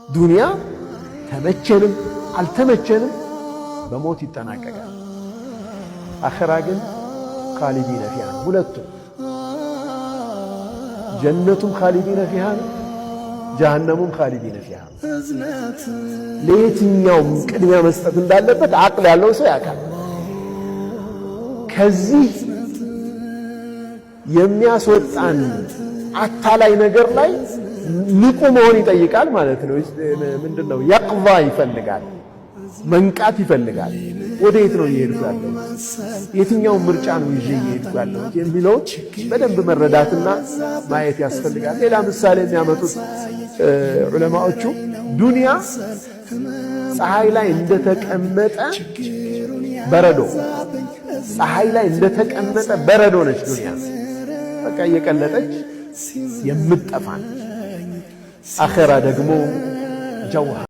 ዱንያ ተመቸንም አልተመቸንም በሞት ይጠናቀቃል። አኺራ ግን ኻሊዲነ ፊሃ ሁለቱም ጀነቱም ኻሊዲነ ፊሃ ጀሃነሙም ኻሊዲነ ፊሃ። ለየትኛውም ቅድሚያ መስጠት እንዳለበት አቅል ያለው ሰው ያውቃል። ከዚህ የሚያስወጣን አታላይ ነገር ላይ ንቁ መሆን ይጠይቃል ማለት ነው። ምንድነው የቅዛ ይፈልጋል፣ መንቃት ይፈልጋል። ወዴት ነው እየሄድኩ ያለው? የትኛው ምርጫ ነው ይዤ እየሄድኩ ያለው የሚለው በደንብ መረዳትና ማየት ያስፈልጋል። ሌላ ምሳሌ የሚያመጡት ዑለማዎቹ ዱንያ ፀሐይ ላይ እንደተቀመጠ በረዶ፣ ፀሐይ ላይ እንደተቀመጠ በረዶ ነች ዱንያ። በቃ እየቀለጠች የምትጠፋ። አኺራ ደግሞ ጀውሃር